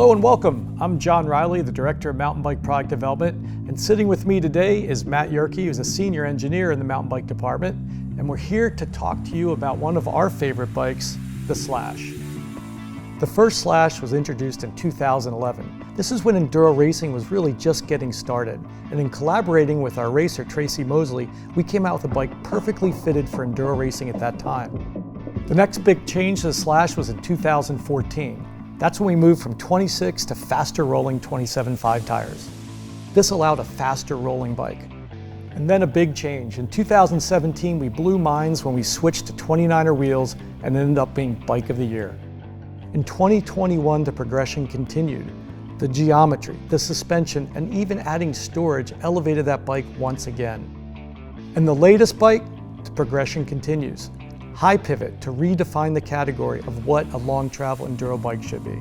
Hello and welcome. I'm John Riley, the Director of Mountain Bike Product Development, and sitting with me today is Matt Yerke, who's a Senior Engineer in the Mountain Bike Department, and we're here to talk to you about one of our favorite bikes, the Slash. The first Slash was introduced in 2011. This is when enduro racing was really just getting started, and in collaborating with our racer, Tracy Mosley, we came out with a bike perfectly fitted for enduro racing at that time. The next big change to the Slash was in 2014. That's when we moved from 26 to faster rolling 27.5 tires. This allowed a faster rolling bike. And then a big change. In 2017, we blew minds when we switched to 29er wheels and ended up being Bike of the Year. In 2021, the progression continued. The geometry, the suspension, and even adding storage elevated that bike once again. And the latest bike, the progression continues. High pivot to redefine the category of what a long travel enduro bike should be.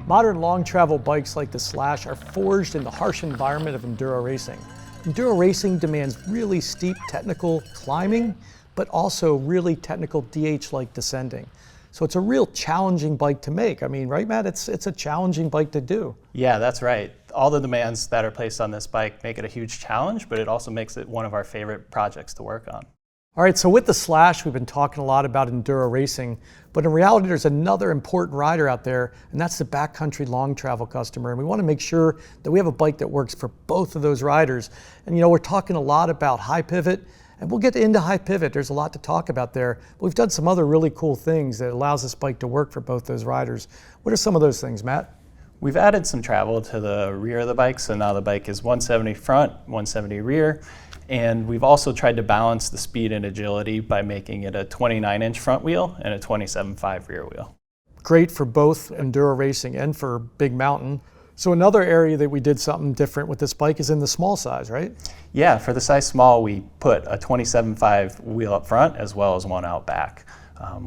Modern long travel bikes like the Slash are forged in the harsh environment of enduro racing. Enduro racing demands really steep technical climbing, but also really technical DH-like descending. So it's a real challenging bike to make. I mean, right, Matt? It's a challenging bike to do. Yeah, that's right. All the demands that are placed on this bike make it a huge challenge, but it also makes it one of our favorite projects to work on. All right, so with the Slash, we've been talking a lot about enduro racing, but in reality, there's another important rider out there, and that's the backcountry long travel customer. And we want to make sure that we have a bike that works for both of those riders. And we're talking a lot about high pivot, and we'll get into high pivot. There's a lot to talk about there. But we've done some other really cool things that allows this bike to work for both those riders. What are some of those things, Matt? We've added some travel to the rear of the bike, so now the bike is 170 front, 170 rear. And we've also tried to balance the speed and agility by making it a 29-inch front wheel and a 27.5 rear wheel. Great for both enduro racing and for big mountain. So another area that we did something different with this bike is in the small size, right? Yeah, for the size small, we put a 27.5 wheel up front as well as one out back.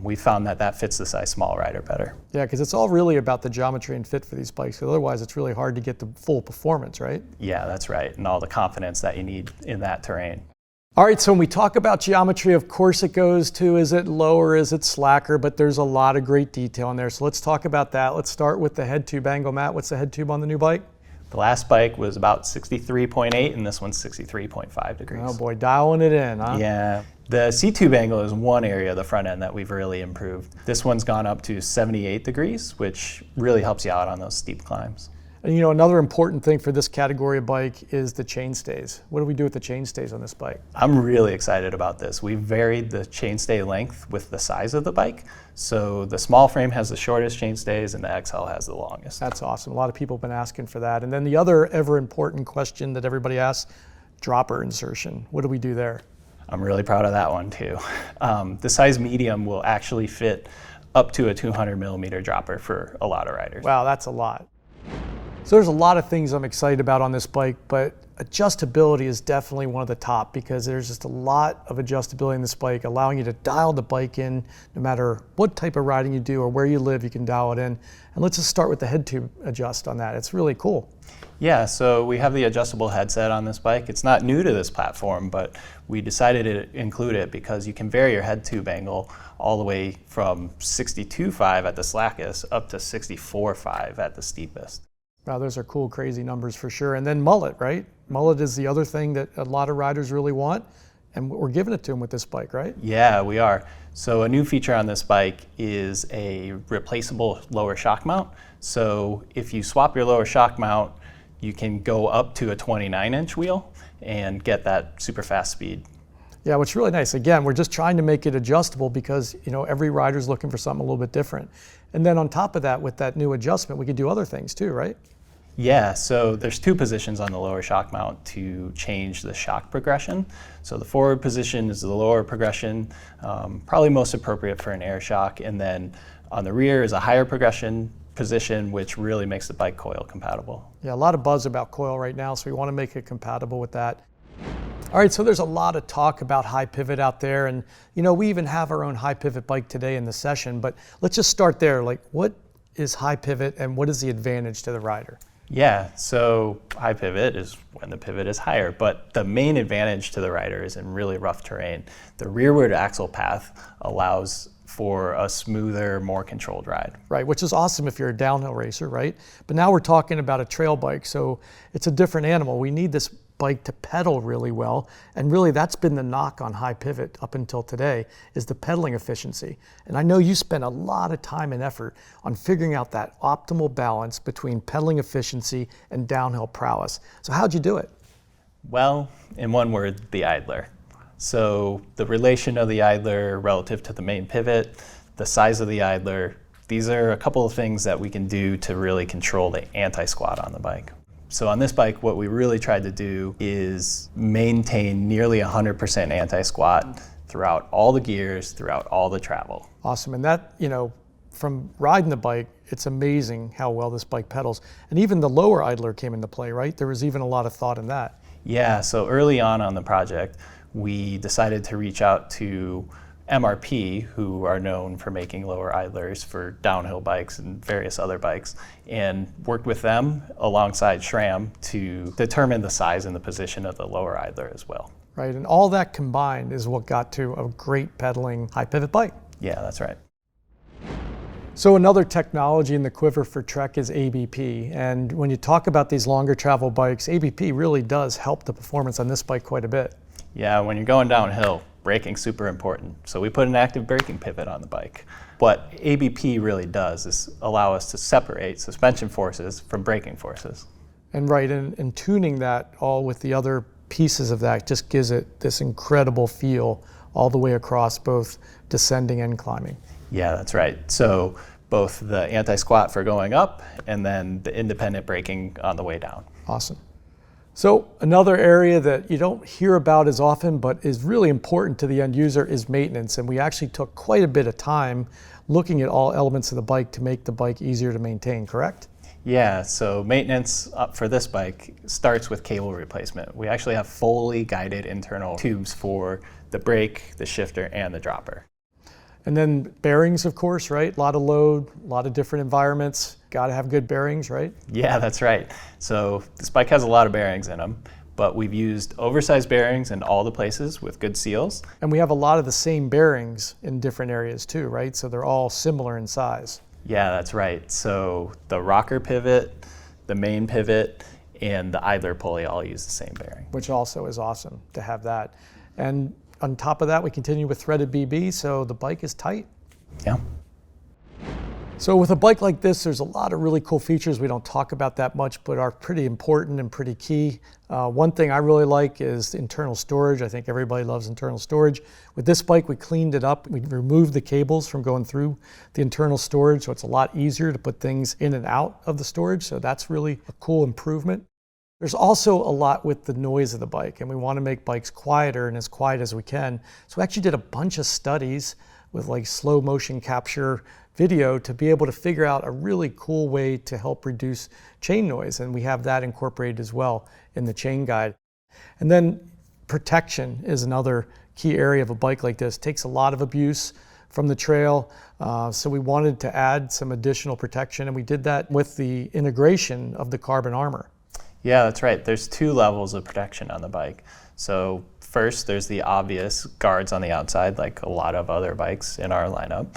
We found that fits the size small rider better. Yeah, because it's all really about the geometry and fit for these bikes. Because otherwise, it's really hard to get the full performance, right? Yeah, that's right, and all the confidence that you need in that terrain. All right, so when we talk about geometry, of course it goes to, is it lower, is it slacker, but there's a lot of great detail in there. So let's talk about that. Let's start with the head tube angle. Matt, what's the head tube on the new bike? The last bike was about 63.8 and this one's 63.5 degrees. Oh boy, dialing it in, huh? Yeah. The C-tube angle is one area of the front end that we've really improved. This one's gone up to 78 degrees, which really helps you out on those steep climbs. And another important thing for this category of bike is the chainstays. What do we do with the chainstays on this bike? I'm really excited about this. We've varied the chainstay length with the size of the bike. So the small frame has the shortest chainstays and the XL has the longest. That's awesome. A lot of people have been asking for that. And then the other ever important question that everybody asks, dropper insertion. What do we do there? I'm really proud of that one too. The size medium will actually fit up to a 200 millimeter dropper for a lot of riders. Wow, that's a lot. So there's a lot of things I'm excited about on this bike, but adjustability is definitely one of the top because there's just a lot of adjustability in this bike, allowing you to dial the bike in no matter what type of riding you do or where you live, you can dial it in. And let's just start with the head tube adjust on that. It's really cool. Yeah, so we have the adjustable headset on this bike. It's not new to this platform, but we decided to include it because you can vary your head tube angle all the way from 62.5 at the slackest up to 64.5 at the steepest. Wow, those are cool, crazy numbers for sure. And then mullet, right? Mullet is the other thing that a lot of riders really want, and we're giving it to them with this bike, right? Yeah, we are. So a new feature on this bike is a replaceable lower shock mount. So if you swap your lower shock mount, you can go up to a 29-inch wheel and get that super fast speed. Yeah, what's really nice, again, we're just trying to make it adjustable because every rider's looking for something a little bit different. And then on top of that, with that new adjustment, we could do other things too, right? Yeah, so there's two positions on the lower shock mount to change the shock progression. So the forward position is the lower progression, probably most appropriate for an air shock. And then on the rear is a higher progression position, which really makes the bike coil compatible. Yeah, a lot of buzz about coil right now, so we want to make it compatible with that. All right, so there's a lot of talk about high pivot out there, and we even have our own high pivot bike today in the session, but let's just start there. Like, what is high pivot and what is the advantage to the rider? Yeah, so high pivot is when the pivot is higher, but the main advantage to the rider is in really rough terrain. The rearward axle path allows for a smoother, more controlled ride. Right, which is awesome if you're a downhill racer, right? But now we're talking about a trail bike, so it's a different animal. We need this bike to pedal really well, and really that's been the knock on high pivot up until today, is the pedaling efficiency. And I know you spent a lot of time and effort on figuring out that optimal balance between pedaling efficiency and downhill prowess. So how'd you do it? Well, in one word, the idler. So the relation of the idler relative to the main pivot, the size of the idler, these are a couple of things that we can do to really control the anti-squat on the bike. So on this bike, what we really tried to do is maintain nearly 100% anti-squat throughout all the gears, throughout all the travel. Awesome, and that, from riding the bike, it's amazing how well this bike pedals. And even the lower idler came into play, right? There was even a lot of thought in that. Yeah, so early on the project, we decided to reach out to MRP, who are known for making lower idlers for downhill bikes and various other bikes, and worked with them alongside SRAM to determine the size and the position of the lower idler as well. Right, and all that combined is what got to a great pedaling high pivot bike. Yeah, that's right. So another technology in the quiver for Trek is ABP, and when you talk about these longer travel bikes, ABP really does help the performance on this bike quite a bit. Yeah, when you're going downhill, braking's super important. So we put an active braking pivot on the bike. What ABP really does is allow us to separate suspension forces from braking forces. And right, and tuning that all with the other pieces of that just gives it this incredible feel all the way across both descending and climbing. Yeah, that's right. So both the anti-squat for going up and then the independent braking on the way down. Awesome. So another area that you don't hear about as often but is really important to the end user is maintenance, and we actually took quite a bit of time looking at all elements of the bike to make the bike easier to maintain, correct? Yeah, so maintenance for this bike starts with cable replacement. We actually have fully guided internal tubes for the brake, the shifter, and the dropper. And then bearings, of course, right? A lot of load, a lot of different environments. Got to have good bearings, right? Yeah, that's right. So this bike has a lot of bearings in them, but we've used oversized bearings in all the places with good seals. And we have a lot of the same bearings in different areas too, right? So they're all similar in size. Yeah, that's right. So the rocker pivot, the main pivot, and the idler pulley all use the same bearing. Which also is awesome to have that. And on top of that, we continue with threaded BB, so the bike is tight. Yeah. So with a bike like this, there's a lot of really cool features we don't talk about that much, but are pretty important and pretty key. One thing I really like is internal storage. I think everybody loves internal storage. With this bike, we cleaned it up. We removed the cables from going through the internal storage, so it's a lot easier to put things in and out of the storage. So that's really a cool improvement. There's also a lot with the noise of the bike, and we want to make bikes quieter and as quiet as we can. So we actually did a bunch of studies with like slow motion capture video to be able to figure out a really cool way to help reduce chain noise, and we have that incorporated as well in the chain guide. And then protection is another key area of a bike like this. It takes a lot of abuse from the trail, so we wanted to add some additional protection, and we did that with the integration of the carbon armor. Yeah, that's right. There's two levels of protection on the bike. So first, there's the obvious guards on the outside, like a lot of other bikes in our lineup.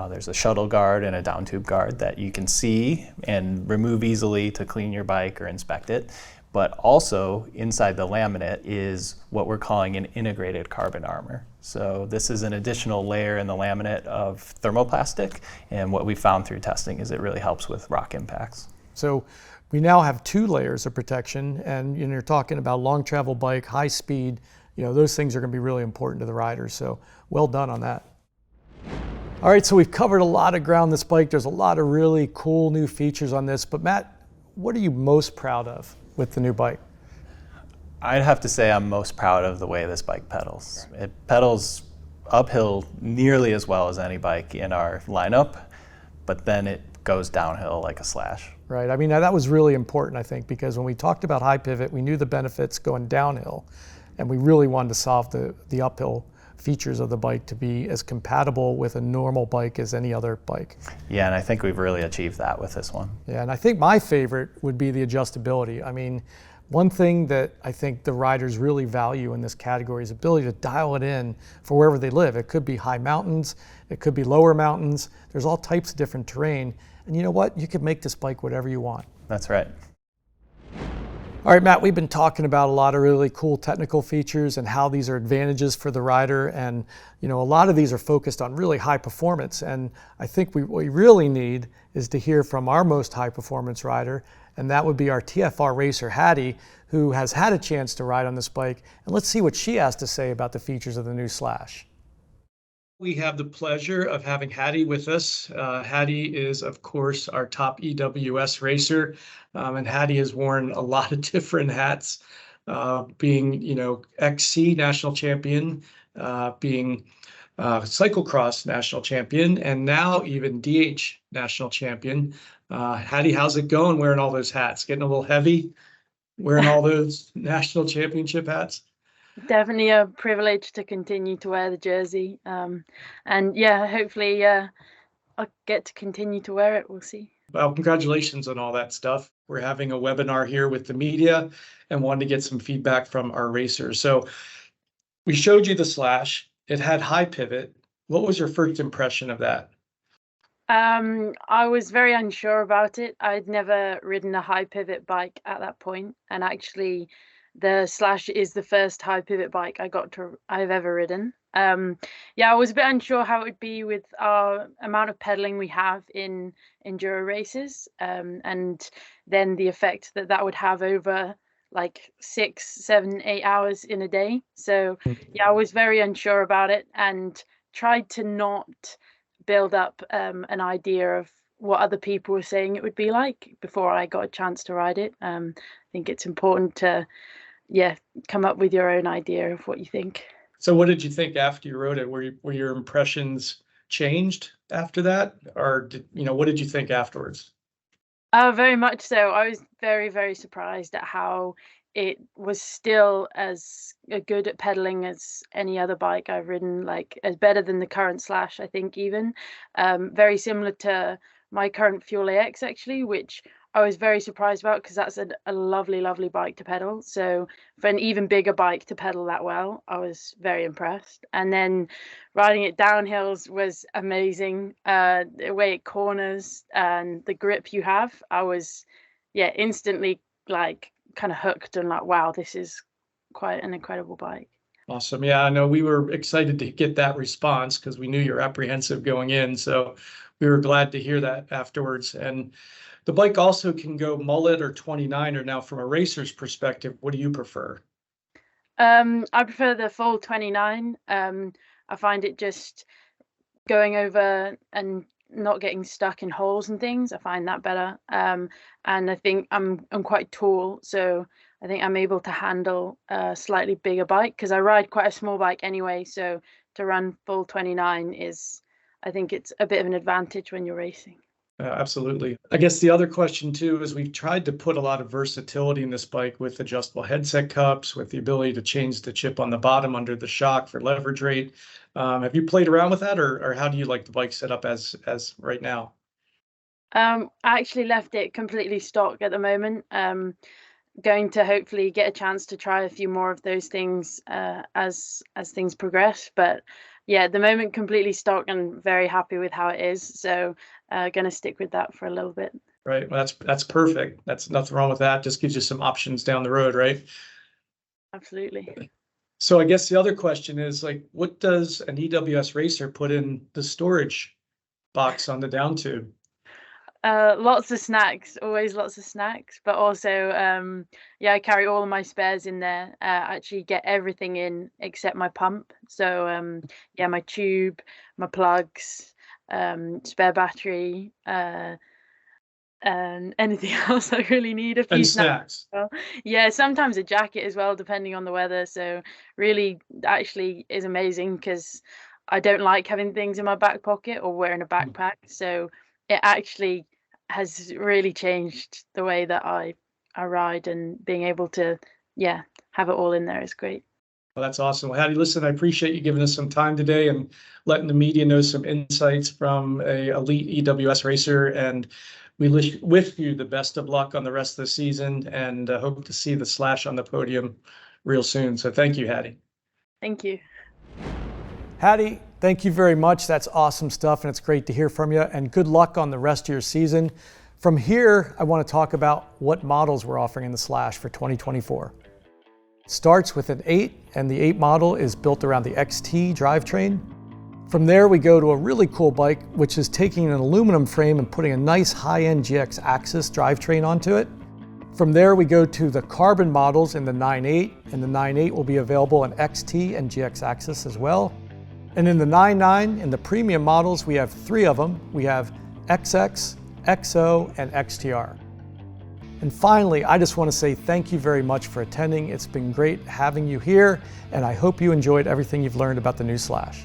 There's a shuttle guard and a down tube guard that you can see and remove easily to clean your bike or inspect it. But also inside the laminate is what we're calling an integrated carbon armor. So this is an additional layer in the laminate of thermoplastic, and what we found through testing is it really helps with rock impacts. So we now have 2 layers of protection, and you're talking about long travel bike, high speed, those things are going to be really important to the riders. So well done on that. All right, so we've covered a lot of ground this bike. There's a lot of really cool new features on this, but Matt, what are you most proud of with the new bike? I'd have to say I'm most proud of the way this bike pedals. It pedals uphill nearly as well as any bike in our lineup, but then it goes downhill like a slash. Right, I mean, that was really important, I think, because when we talked about high pivot, we knew the benefits going downhill, and we really wanted to solve the uphill features of the bike to be as compatible with a normal bike as any other bike. Yeah, and I think we've really achieved that with this one. Yeah, and I think my favorite would be the adjustability. I mean, One thing that I think the riders really value in this category is ability to dial it in for wherever they live. It could be high mountains, it could be lower mountains. There's all types of different terrain. And you know what? You can make this bike whatever you want. That's right. All right, Matt, we've been talking about a lot of really cool technical features and how these are advantages for the rider. And, a lot of these are focused on really high performance. And I think what we really need is to hear from our most high performance rider, and that would be our TFR racer, Hattie, who has had a chance to ride on this bike. And let's see what she has to say about the features of the new Slash. We have the pleasure of having Hattie with us. Hattie is, of course, our top EWS racer, and Hattie has worn a lot of different hats, being, XC national champion, being cyclocross national champion, and now even DH national champion. Hattie, how's it going wearing all those hats? Getting a little heavy wearing all those national championship hats? Definitely a privilege to continue to wear the jersey. And yeah, hopefully I'll get to continue to wear it. We'll see. Well, congratulations on all that stuff. We're having a webinar here with the media and wanted to get some feedback from our racers. So we showed you the Slash. It had high pivot. What was your first impression of that? I was very unsure about it. I'd never ridden a high pivot bike at that point, and actually the Slash is the first high pivot bike I've ever ridden. Yeah, I was a bit unsure how it would be with our amount of pedaling we have in enduro races, and then the effect that would have over like 6, 7, 8 hours in a day. So yeah, I was very unsure about it and tried to not build up an idea of what other people were saying it would be like before I got a chance to ride it. I think it's important to come up with your own idea of what you think. So what did you think after you rode it? Were your impressions changed after that? Or what did you think afterwards? Very much so. I was very, very surprised at how it was still as good at pedaling as any other bike I've ridden, like as better than the current Slash, I think even. Very similar to my current Fuel AX actually, which I was very surprised about because that's a lovely, lovely bike to pedal. So for an even bigger bike to pedal that well, I was very impressed. And then riding it downhills was amazing. The way it corners and the grip you have, I was, instantly like kind of hooked and like, wow, this is quite an incredible bike. Awesome. Yeah, I know we were excited to get that response because we knew you're apprehensive going in. So we were glad to hear that afterwards. And the bike also can go mullet or 29er. Now, from a racer's perspective, what do you prefer? I prefer the full 29. I find it just going over and not getting stuck in holes and things. I find that better. And I think I'm quite tall, so I think I'm able to handle a slightly bigger bike because I ride quite a small bike anyway. So to run full 29 I think it's a bit of an advantage when you're racing. Absolutely. I guess the other question too is we've tried to put a lot of versatility in this bike with adjustable headset cups, with the ability to change the chip on the bottom under the shock for leverage rate. Have you played around with that, or how do you like the bike set up as right now? I actually left it completely stock at the moment. Going to hopefully get a chance to try a few more of those things as things progress. But yeah, at the moment, completely stock and very happy with how it is. So going to stick with that for a little bit. Right. Well, that's perfect. That's nothing wrong with that. Just gives you some options down the road, right? Absolutely. So I guess the other question is like, what does an EWS racer put in the storage box on the down tube? Lots of snacks, always lots of snacks, but also I carry all of my spares in there. Actually get everything in except my pump. So my tube, my plugs, spare battery, and anything else I really need. A few And snacks. Well. Yeah, sometimes a jacket as well, depending on the weather. So really actually is amazing because I don't like having things in my back pocket or wearing a backpack. So it actually has really changed the way that I ride, and being able to have it all in there is great. Well, that's awesome. Well, Hattie, listen, I appreciate you giving us some time today and letting the media know some insights from a elite EWS racer. And We wish you the best of luck on the rest of the season, and hope to see the Slash on the podium real soon. So thank you, Hattie. Thank you. Hattie, thank you very much. That's awesome stuff, and it's great to hear from you, and good luck on the rest of your season. From here, I want to talk about what models we're offering in the Slash for 2024. It starts with an 8, and the 8 model is built around the XT drivetrain. From there, we go to a really cool bike, which is taking an aluminum frame and putting a nice high-end GX Axis drivetrain onto it. From there, we go to the carbon models in the 9.8, and the 9.8 will be available in XT and GX Axis as well. And in the 9.9, in the premium models, we have 3 of them. We have XX, XO, and XTR. And finally, I just want to say thank you very much for attending. It's been great having you here, and I hope you enjoyed everything you've learned about the new Slash.